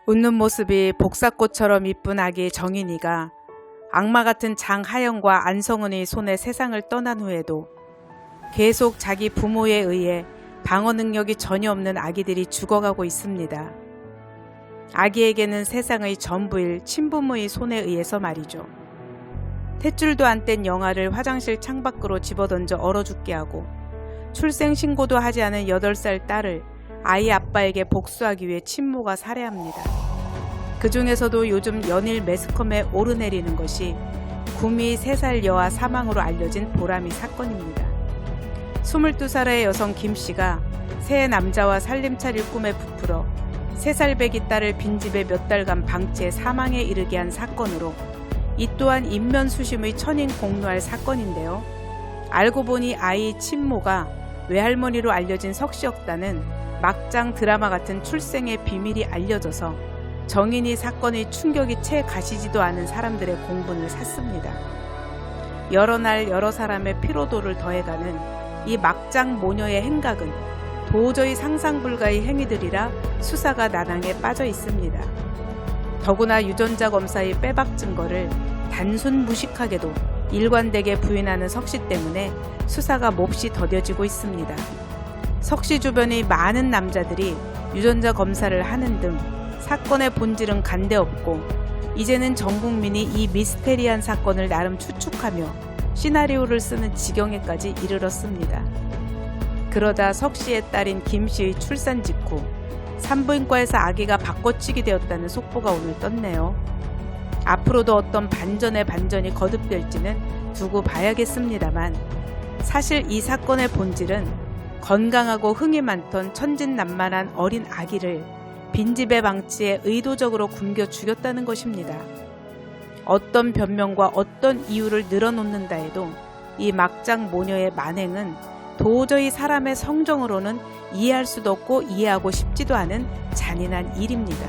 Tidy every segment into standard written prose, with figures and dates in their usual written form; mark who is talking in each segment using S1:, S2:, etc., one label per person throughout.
S1: 웃는 모습이 복사꽃처럼 이쁜 아기 정인이가 악마 같은 장하영과 안성은의 손에 세상을 떠난 후에도 계속 자기 부모에 의해 방어 능력이 전혀 없는 아기들이 죽어가고 있습니다. 아기에게는 세상의 전부일 친부모의 손에 의해서 말이죠. 탯줄도 안 뗀 영아를 화장실 창밖으로 집어던져 얼어 죽게 하고 출생신고도 하지 않은 8살 딸을 아이 아빠에게 복수하기 위해 친모가 살해합니다. 그 중에서도 요즘 연일 매스컴에 오르내리는 것이 구미 3살 여아 사망으로 알려진 보람이 사건입니다. 22살의 여성 김씨가 새 남자와 살림 차릴 꿈에 부풀어 3살 배기 딸을 빈집에 몇 달간 방치해 사망에 이르게 한 사건으로 이 또한 인면수심의 천인 공노할 사건인데요. 알고 보니 아이 친모가 외할머니로 알려진 석씨였다는 막장 드라마 같은 출생의 비밀이 알려져서 정인이 사건의 충격이 채 가시지도 않은 사람들의 공분을 샀습니다. 여러 날 여러 사람의 피로도를 더해가는 이 막장 모녀의 행각은 도저히 상상 불가의 행위들이라 수사가 난항에 빠져 있습니다. 더구나 유전자 검사의 빼박 증거를 단순 무식하게도 일관되게 부인하는 석씨 때문에 수사가 몹시 더뎌지고 있습니다. 석씨 주변의 많은 남자들이 유전자 검사를 하는 등 사건의 본질은 간데없고 이제는 전 국민이 이 미스테리한 사건을 나름 추측하며 시나리오를 쓰는 지경에까지 이르렀습니다. 그러다 석씨의 딸인 김씨의 출산 직후 산부인과에서 아기가 바꿔치기 되었다는 속보가 오늘 떴네요. 앞으로도 어떤 반전의 반전이 거듭될지는 두고 봐야겠습니다만 사실 이 사건의 본질은 건강하고 흥이 많던 천진난만한 어린 아기를 빈집에 방치해 의도적으로 굶겨 죽였다는 것입니다. 어떤 변명과 어떤 이유를 늘어놓는다 해도 이 막장 모녀의 만행은 도저히 사람의 성정으로는 이해할 수도 없고 이해하고 싶지도 않은 잔인한 일입니다.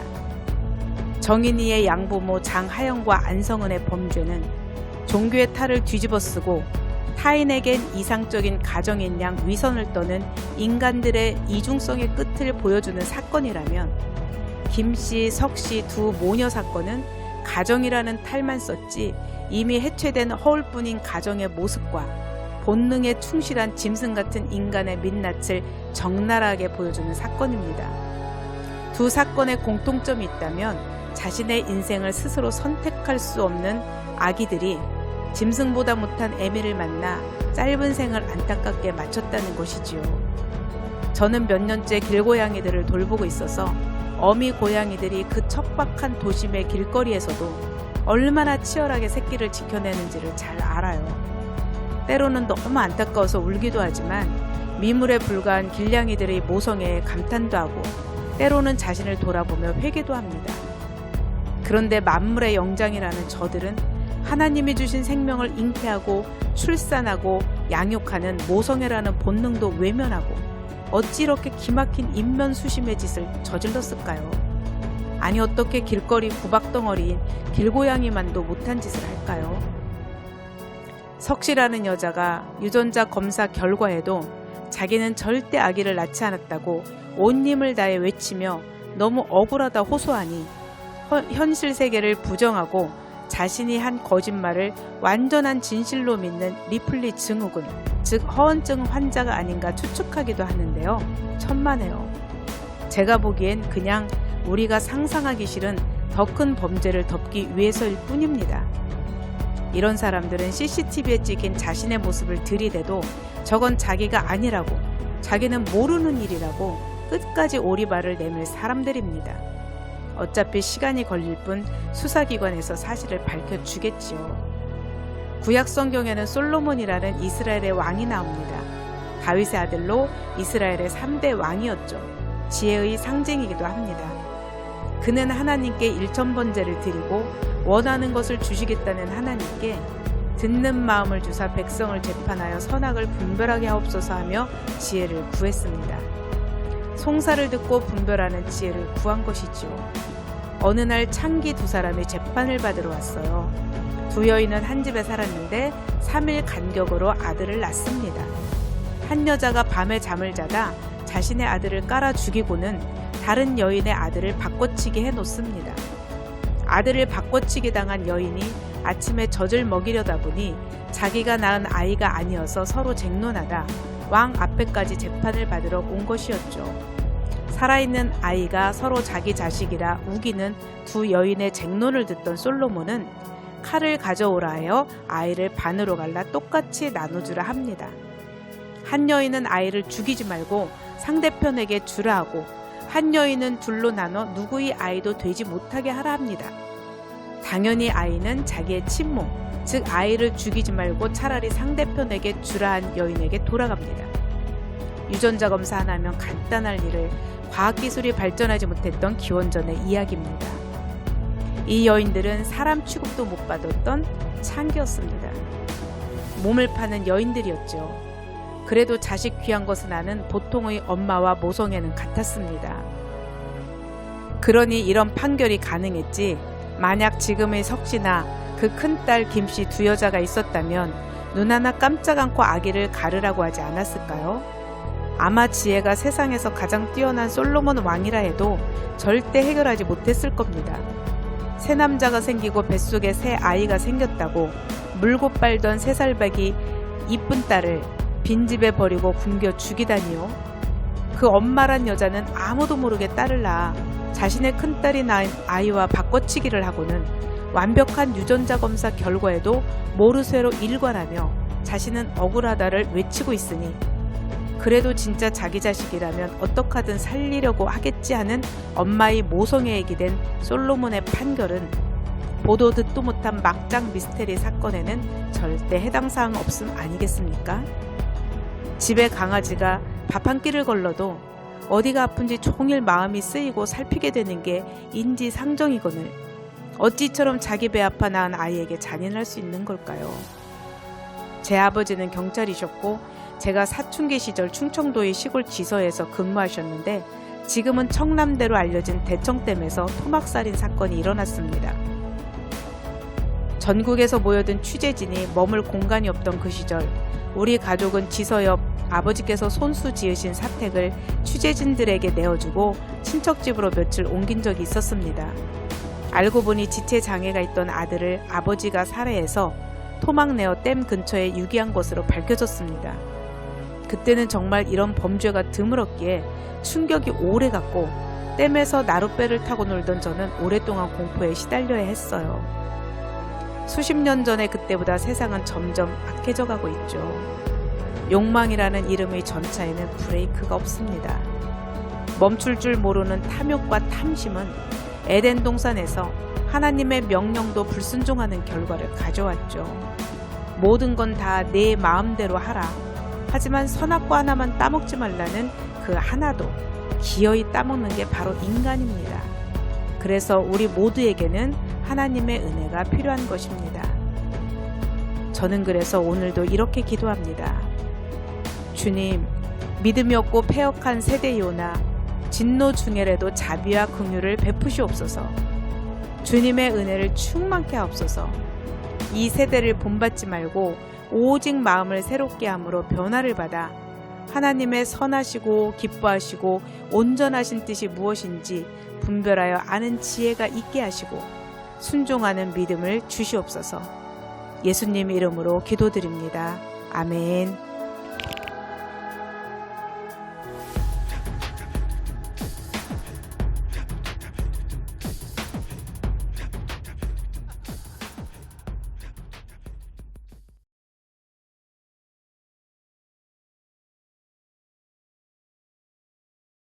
S1: 정인이의 양부모 장하영과 안성은의 범죄는 종교의 탈을 뒤집어쓰고 타인에겐 이상적인 가정인 양 위선을 떠는 인간들의 이중성의 끝을 보여주는 사건이라면 김씨, 석씨 두 모녀 사건은 가정이라는 탈만 썼지 이미 해체된 허울뿐인 가정의 모습과 본능에 충실한 짐승 같은 인간의 민낯을 적나라하게 보여주는 사건입니다. 두 사건의 공통점이 있다면 자신의 인생을 스스로 선택할 수 없는 아기들이 짐승보다 못한 애미를 만나 짧은 생을 안타깝게 마쳤다는 것이지요. 저는 몇 년째 길고양이들을 돌보고 있어서 어미 고양이들이 그 척박한 도심의 길거리에서도 얼마나 치열하게 새끼를 지켜내는지를 잘 알아요. 때로는 너무 안타까워서 울기도 하지만 미물에 불과한 길냥이들의 모성애에 감탄도 하고 때로는 자신을 돌아보며 회개도 합니다. 그런데 만물의 영장이라는 저들은 하나님이 주신 생명을 잉태하고 출산하고 양육하는 모성애라는 본능도 외면하고 어찌 이렇게 기막힌 인면수심의 짓을 저질렀을까요? 아니 어떻게 길거리 구박덩어리인 길고양이만도 못한 짓을 할까요? 석씨라는 여자가 유전자 검사 결과에도 자기는 절대 아기를 낳지 않았다고 온 힘을 다해 외치며 너무 억울하다 호소하니 현실 세계를 부정하고 자신이 한 거짓말을 완전한 진실로 믿는 리플리 증후군, 즉 허언증 환자가 아닌가 추측하기도 하는데요. 천만에요. 제가 보기엔 그냥 우리가 상상하기 싫은 더 큰 범죄를 덮기 위해서일 뿐입니다. 이런 사람들은 CCTV에 찍힌 자신의 모습을 들이대도 저건 자기가 아니라고, 자기는 모르는 일이라고 끝까지 오리발을 내밀 사람들입니다. 어차피 시간이 걸릴 뿐 수사기관에서 사실을 밝혀주겠지요. 구약 성경에는 솔로몬이라는 이스라엘의 왕이 나옵니다. 다윗의 아들로 이스라엘의 3대 왕이었죠. 지혜의 상징이기도 합니다. 그는 하나님께 일천번제를 드리고 원하는 것을 주시겠다는 하나님께 듣는 마음을 주사 백성을 재판하여 선악을 분별하게 하옵소서 하며 지혜를 구했습니다. 송사를 듣고 분별하는 지혜를 구한 것이지요. 어느 날 창기 2사람이 재판을 받으러 왔어요. 두 여인은 한 집에 살았는데 3일 간격으로 아들을 낳습니다. 한 여자가 밤에 잠을 자다 자신의 아들을 깔아 죽이고는 다른 여인의 아들을 바꿔치기 해놓습니다. 아들을 바꿔치기 당한 여인이 아침에 젖을 먹이려다 보니 자기가 낳은 아이가 아니어서 서로 쟁론하다 왕 앞에까지 재판을 받으러 온 것이었죠. 살아있는 아이가 서로 자기 자식이라 우기는 두 여인의 쟁론을 듣던 솔로몬은 칼을 가져오라 하여 아이를 반으로 갈라 똑같이 나눠주라 합니다. 한 여인은 아이를 죽이지 말고 상대편에게 주라 하고 한 여인은 둘로 나눠 누구의 아이도 되지 못하게 하라 합니다. 당연히 아이는 자기의 친모, 즉 아이를 죽이지 말고 차라리 상대편에게 주라 한 여인에게 돌아갑니다. 유전자 검사 하나면 간단할 일을 과학기술이 발전하지 못했던 기원전의 이야기입니다. 이 여인들은 사람 취급도 못 받았던 창기였습니다. 몸을 파는 여인들이었죠. 그래도 자식 귀한 것은 아는 보통의 엄마와 모성애는 같았습니다. 그러니 이런 판결이 가능했지, 만약 지금의 석씨나 그 큰딸 김씨 두 여자가 있었다면 눈 하나 깜짝 않고 아기를 가르라고 하지 않았을까요? 아마 지혜가 세상에서 가장 뛰어난 솔로몬 왕이라 해도 절대 해결하지 못했을 겁니다. 새 남자가 생기고 뱃속에 새 아이가 생겼다고 물고 빨던 3살배기 이쁜 딸을 빈집에 버리고 굶겨 죽이다니요. 그 엄마란 여자는 아무도 모르게 딸을 낳아 자신의 큰딸이 낳은 아이와 바꿔치기를 하고는 완벽한 유전자 검사 결과에도 모르쇠로 일관하며 자신은 억울하다를 외치고 있으니 그래도 진짜 자기 자식이라면 어떡하든 살리려고 하겠지 하는 엄마의 모성애에 기댄 솔로몬의 판결은 보도 듣도 못한 막장 미스테리 사건에는 절대 해당 사항 없음 아니겠습니까? 집에 강아지가 밥 한 끼를 걸러도 어디가 아픈지 종일 마음이 쓰이고 살피게 되는 게 인지상정이거늘 어찌처럼 자기 배 아파 낳은 아이에게 잔인할 수 있는 걸까요? 제 아버지는 경찰이셨고 제가 사춘기 시절 충청도의 시골 지서에서 근무하셨는데 지금은 청남대로 알려진 대청댐에서 토막살인 사건이 일어났습니다. 전국에서 모여든 취재진이 머물 공간이 없던 그 시절 우리 가족은 지서 옆 아버지께서 손수 지으신 사택을 취재진들에게 내어주고 친척 집으로 며칠 옮긴 적이 있었습니다. 알고 보니 지체 장애가 있던 아들을 아버지가 살해해서 토막내어 댐 근처에 유기한 것으로 밝혀졌습니다. 그때는 정말 이런 범죄가 드물었기에 충격이 오래 갔고 댐에서 나룻배를 타고 놀던 저는 오랫동안 공포에 시달려야 했어요. 수십 년 전에 그때보다 세상은 점점 악해져 가고 있죠. 욕망이라는 이름의 전차에는 브레이크가 없습니다. 멈출 줄 모르는 탐욕과 탐심은 에덴 동산에서 하나님의 명령도 불순종하는 결과를 가져왔죠. 모든 건 다 내 마음대로 하라. 하지만 선악과 하나만 따먹지 말라는 그 하나도 기어이 따먹는 게 바로 인간입니다. 그래서 우리 모두에게는 하나님의 은혜가 필요한 것입니다. 저는 그래서 오늘도 이렇게 기도합니다. 주님, 믿음이 없고 패역한 세대이오나 진노 중에라도 자비와 긍휼을 베푸시옵소서. 주님의 은혜를 충만케 하옵소서. 이 세대를 본받지 말고 오직 마음을 새롭게 함으로 변화를 받아 하나님의 선하시고 기뻐하시고 온전하신 뜻이 무엇인지 분별하여 아는 지혜가 있게 하시고 순종하는 믿음을 주시옵소서. 예수님 이름으로 기도드립니다. 아멘.